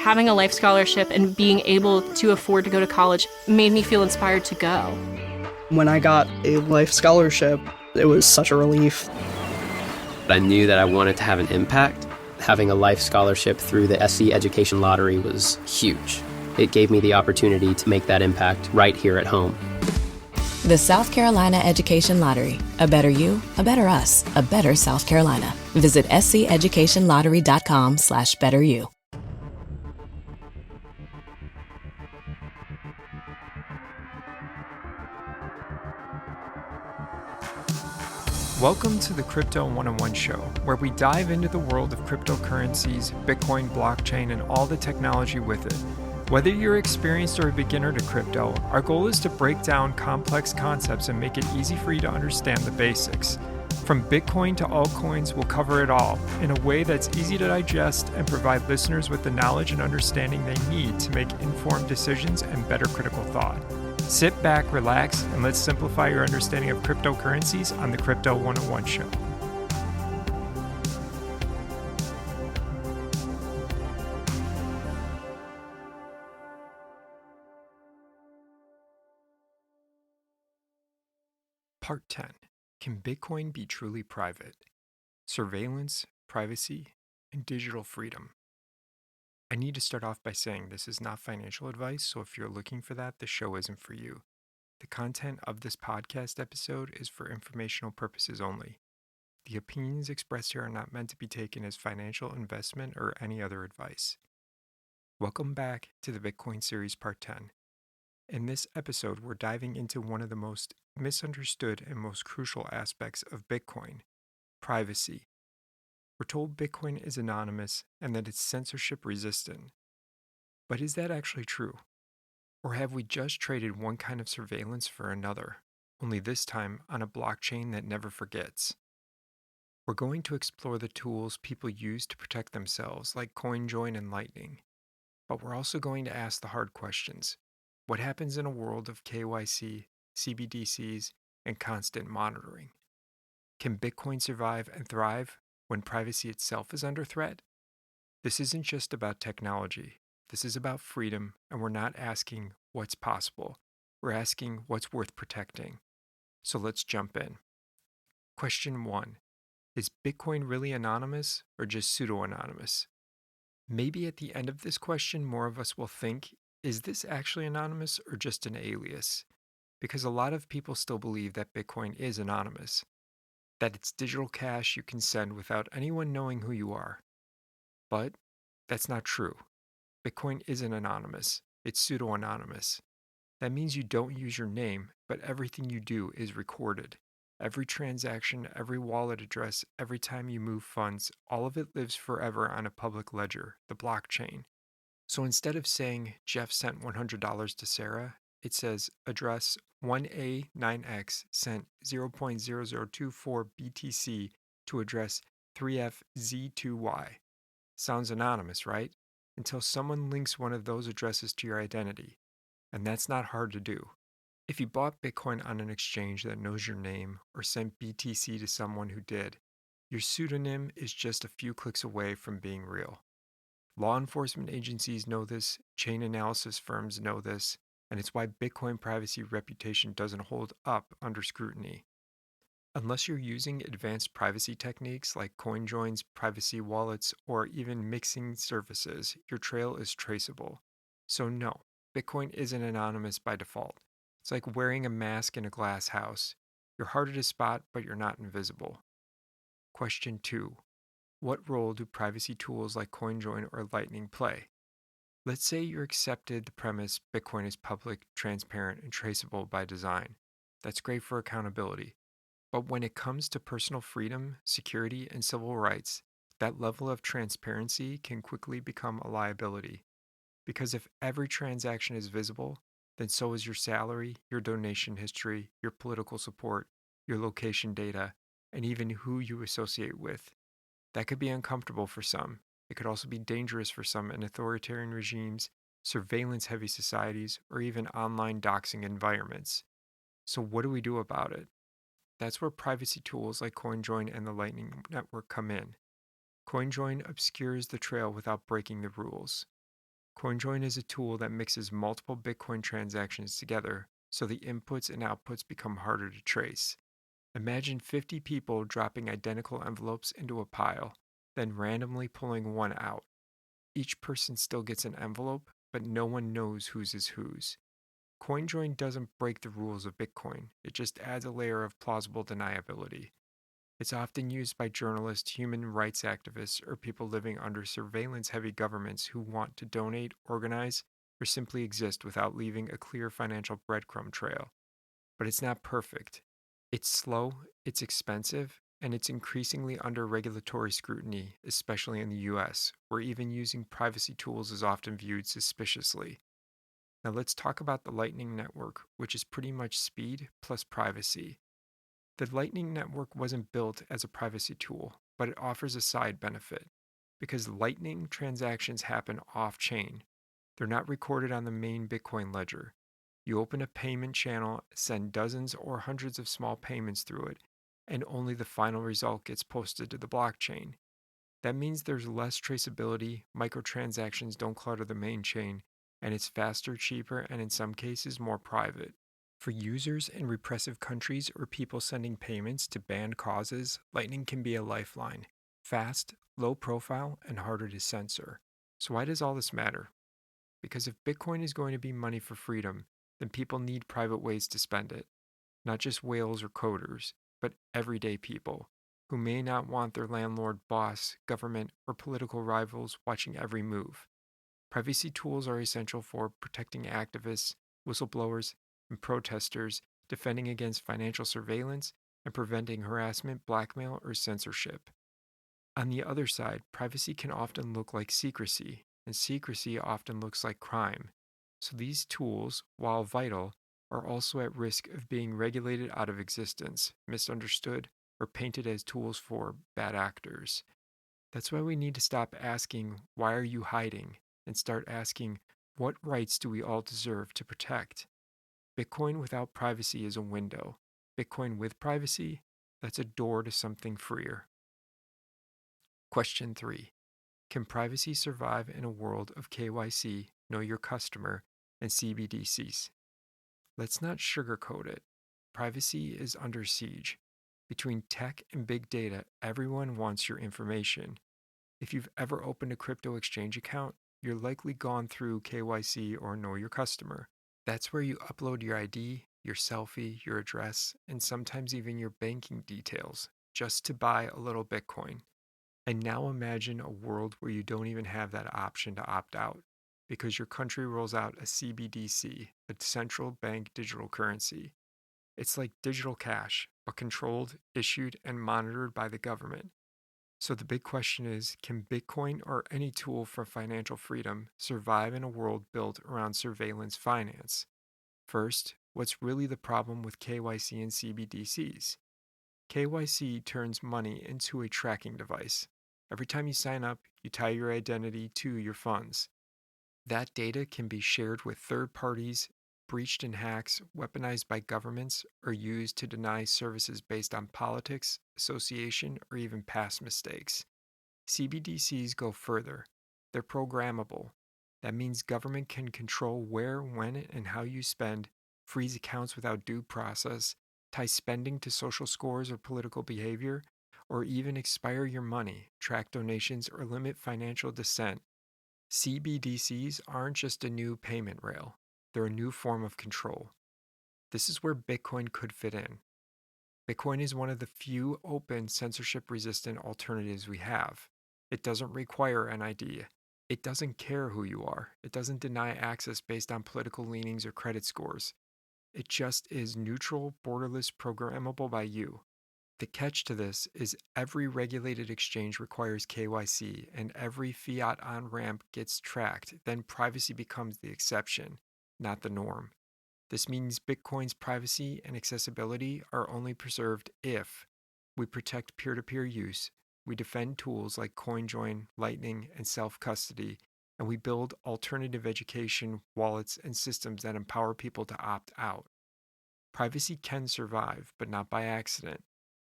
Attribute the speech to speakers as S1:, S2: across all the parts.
S1: having a life scholarship and being able to afford to go to college made me feel inspired to go.
S2: When I got a life scholarship, it was such a relief.
S3: I knew that I wanted to have an impact. Having a life scholarship through the SC Education Lottery was huge. It gave me the opportunity to make that impact right here at home.
S4: The South Carolina Education Lottery. A better you, a better us, a better South Carolina. Visit sceducationlottery.com/betteryou.
S5: Welcome to the Crypto 101 show, where we dive into the world of cryptocurrencies, Bitcoin, blockchain, and all the technology with it. Whether you're experienced or a beginner to crypto, our goal is to break down complex concepts and make it easy for you to understand the basics. From Bitcoin to altcoins, we'll cover it all in a way that's easy to digest and provide listeners with the knowledge and understanding they need to make informed decisions and better critical thought. Sit back, relax, and let's simplify your understanding of cryptocurrencies on the Crypto 101 show. Part 10. Can Bitcoin be truly private? Surveillance, privacy, and digital freedom. I need to start off by saying this is not financial advice, so if you're looking for that, the show isn't for you. The content of this podcast episode is for informational purposes only. The opinions expressed here are not meant to be taken as financial investment or any other advice. Welcome back to the Bitcoin series part 10. In this episode, we're diving into one of the most misunderstood and most crucial aspects of Bitcoin, privacy. We're told Bitcoin is anonymous and that it's censorship resistant. But is that actually true? Or have we just traded one kind of surveillance for another, only this time on a blockchain that never forgets? We're going to explore the tools people use to protect themselves, like CoinJoin and Lightning. But we're also going to ask the hard questions. What happens in a world of KYC, CBDCs, and constant monitoring? Can Bitcoin survive and thrive when privacy itself is under threat? This isn't just about technology. This is about freedom, and we're not asking what's possible. We're asking what's worth protecting. So let's jump in. Question 1. Is Bitcoin really anonymous or just pseudo-anonymous? Maybe at the end of this question, more of us will think, is this actually anonymous or just an alias? Because a lot of people still believe that Bitcoin is anonymous, that it's digital cash you can send without anyone knowing who you are. But that's not true. Bitcoin isn't anonymous, it's pseudo-anonymous. That means you don't use your name, but everything you do is recorded. Every transaction, every wallet address, every time you move funds, all of it lives forever on a public ledger, the blockchain. So instead of saying Jeff sent $100 to Sarah, it says address 1A9X sent 0.0024 BTC to address 3FZ2Y. Sounds anonymous, right? Until someone links one of those addresses to your identity. And that's not hard to do. If you bought Bitcoin on an exchange that knows your name or sent BTC to someone who did, your pseudonym is just a few clicks away from being real. Law enforcement agencies know this, chain analysis firms know this, and it's why Bitcoin privacy reputation doesn't hold up under scrutiny. Unless you're using advanced privacy techniques like CoinJoin's privacy wallets or even mixing services, your trail is traceable. So no, Bitcoin isn't anonymous by default. It's like wearing a mask in a glass house. You're harder to spot, but you're not invisible. Question 2. What role do privacy tools like CoinJoin or Lightning play? Let's say you're accepted the premise Bitcoin is public, transparent, and traceable by design. That's great for accountability. But when it comes to personal freedom, security, and civil rights, that level of transparency can quickly become a liability. Because if every transaction is visible, then so is your salary, your donation history, your political support, your location data, and even who you associate with. That could be uncomfortable for some. It could also be dangerous for some in authoritarian regimes, surveillance-heavy societies, or even online doxing environments. So what do we do about it? That's where privacy tools like CoinJoin and the Lightning Network come in. CoinJoin obscures the trail without breaking the rules. CoinJoin is a tool that mixes multiple Bitcoin transactions together so the inputs and outputs become harder to trace. Imagine 50 people dropping identical envelopes into a pile, then randomly pulling one out. Each person still gets an envelope, but no one knows whose is whose. CoinJoin doesn't break the rules of Bitcoin, it just adds a layer of plausible deniability. It's often used by journalists, human rights activists, or people living under surveillance heavy governments who want to donate, organize, or simply exist without leaving a clear financial breadcrumb trail. But it's not perfect. It's slow, it's expensive, and it's increasingly under regulatory scrutiny, especially in the US, where even using privacy tools is often viewed suspiciously. Now let's talk about the Lightning Network, which is pretty much speed plus privacy. The Lightning Network wasn't built as a privacy tool, but it offers a side benefit. Because Lightning transactions happen off chain, they're not recorded on the main Bitcoin ledger. You open a payment channel, send dozens or hundreds of small payments through it, and only the final result gets posted to the blockchain. That means there's less traceability, microtransactions don't clutter the main chain, and it's faster, cheaper, and in some cases more private. For users in repressive countries or people sending payments to banned causes, Lightning can be a lifeline. Fast, low profile, and harder to censor. So why does all this matter? Because if Bitcoin is going to be money for freedom, then people need private ways to spend it. Not just whales or coders, but everyday people who may not want their landlord, boss, government, or political rivals watching every move. Privacy tools are essential for protecting activists, whistleblowers, and protesters, defending against financial surveillance, and preventing harassment, blackmail, or censorship. On the other side, privacy can often look like secrecy, and secrecy often looks like crime. So these tools, while vital, are also at risk of being regulated out of existence, misunderstood, or painted as tools for bad actors. That's why we need to stop asking, "Why are you hiding?" and start asking, "What rights do we all deserve to protect?" Bitcoin without privacy is a window. Bitcoin with privacy, that's a door to something freer. Question 3. Can privacy survive in a world of KYC, Know Your Customer, and CBDCs? Let's not sugarcoat it. Privacy is under siege. Between tech and big data, everyone wants your information. If you've ever opened a crypto exchange account, you're likely gone through KYC or Know Your Customer. That's where you upload your ID, your selfie, your address, and sometimes even your banking details, just to buy a little Bitcoin. And now imagine a world where you don't even have that option to opt out, because your country rolls out a CBDC, a central bank digital currency. It's like digital cash, but controlled, issued, and monitored by the government. So the big question is, can Bitcoin or any tool for financial freedom survive in a world built around surveillance finance? First, what's really the problem with KYC and CBDCs? KYC turns money into a tracking device. Every time you sign up, you tie your identity to your funds. That data can be shared with third parties, breached in hacks, weaponized by governments, or used to deny services based on politics, association, or even past mistakes. CBDCs go further. They're programmable. That means government can control where, when, and how you spend, freeze accounts without due process, tie spending to social scores or political behavior, or even expire your money, track donations, or limit financial dissent. CBDCs aren't just a new payment rail, they're a new form of control. This is where Bitcoin could fit in. Bitcoin is one of the few open, censorship resistant alternatives we have. It doesn't require an ID. It doesn't care who you are. It doesn't deny access based on political leanings or credit scores. It just is neutral, borderless, programmable by you. The catch to this is every regulated exchange requires KYC, and every fiat on ramp gets tracked. Then privacy becomes the exception, not the norm. This means Bitcoin's privacy and accessibility are only preserved if we protect peer to peer use, we defend tools like CoinJoin, Lightning, and self custody, and we build alternative education, wallets, and systems that empower people to opt out. Privacy can survive, but not by accident.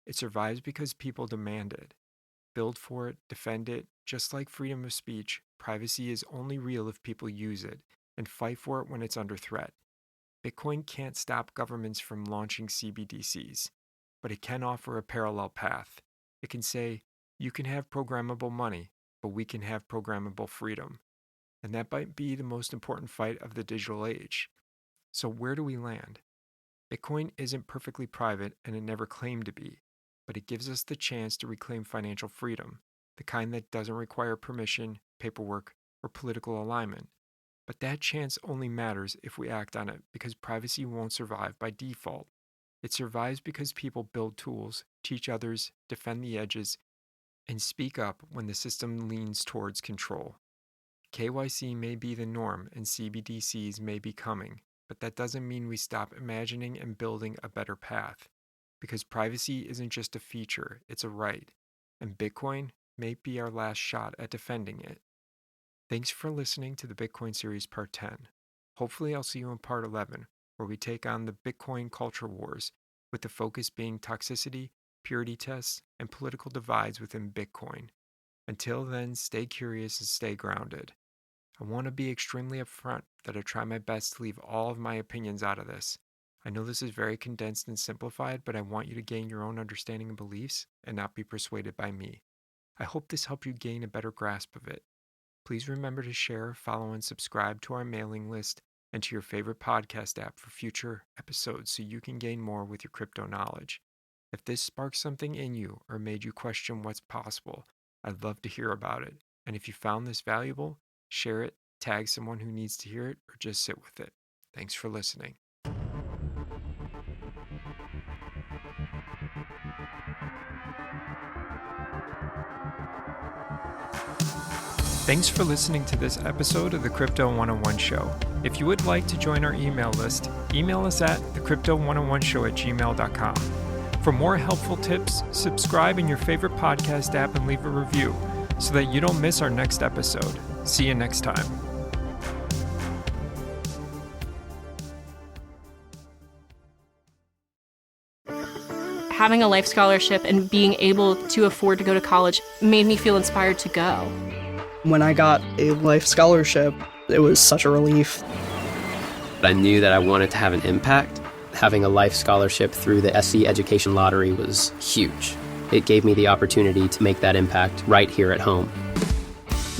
S5: It survives because people demand it. build for it, defend it. Just like freedom of speech, privacy is only real if people use it and fight for it when it's under threat. Bitcoin can't stop governments from launching CBDCs, but it can offer a parallel path. It can say, you can have programmable money, but we can have programmable freedom. And that might be the most important fight of the digital age. So where do we land? Bitcoin isn't perfectly private, and it never claimed to be, but it gives us the chance to reclaim financial freedom, the kind that doesn't require permission, paperwork, or political alignment. But that chance only matters if we act on it, because privacy won't survive by default. It survives because people build tools, teach others, defend the edges, and speak up when the system leans towards control. KYC may be the norm and CBDCs may be coming, but that doesn't mean we stop imagining and building a better path, because privacy isn't just a feature, it's a right, and Bitcoin may be our last shot at defending it. Thanks for listening to the Bitcoin series part 10. Hopefully I'll see you in part 11, where we take on the Bitcoin culture wars, with the focus being toxicity, purity tests, and political divides within Bitcoin. Until then, stay curious and stay grounded. I want to be extremely upfront that I try my best to leave all of my opinions out of this. I know this is very condensed and simplified, but I want you to gain your own understanding and beliefs and not be persuaded by me. I hope this helped you gain a better grasp of it. Please remember to share, follow, and subscribe to our mailing list and to your favorite podcast app for future episodes so you can gain more with your crypto knowledge. If this sparked something in you or made you question what's possible, I'd love to hear about it. And if you found this valuable, share it, tag someone who needs to hear it, or just sit with it. Thanks for listening. Thanks for listening to this episode of the Crypto 101 Show. If you would like to join our email list, email us at thecrypto101show@gmail.com. For more helpful tips, subscribe in your favorite podcast app and leave a review so that you don't miss our next episode. See you next time.
S1: Having a life scholarship and being able to afford to go to college made me feel inspired to go.
S2: When I got a life scholarship, it was such a relief.
S3: I knew that I wanted to have an impact. Having a life scholarship through the SC Education Lottery was huge. It gave me the opportunity to make that impact right here at home.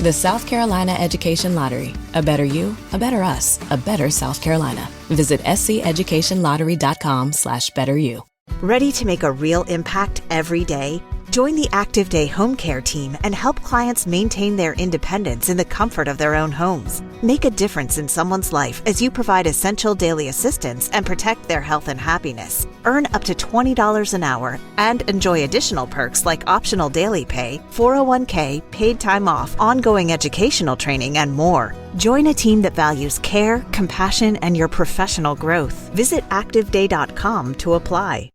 S4: The South Carolina Education Lottery. A better you, a better us, a better South Carolina. Visit sceducationlottery.com/betteryou.
S6: Ready to make a real impact every day? Join the Active Day Home Care team and help clients maintain their independence in the comfort of their own homes. Make a difference in someone's life as you provide essential daily assistance and protect their health and happiness. Earn up to $20 an hour and enjoy additional perks like optional daily pay, 401k, paid time off, ongoing educational training, and more. Join a team that values care, compassion, and your professional growth. Visit activeday.com to apply.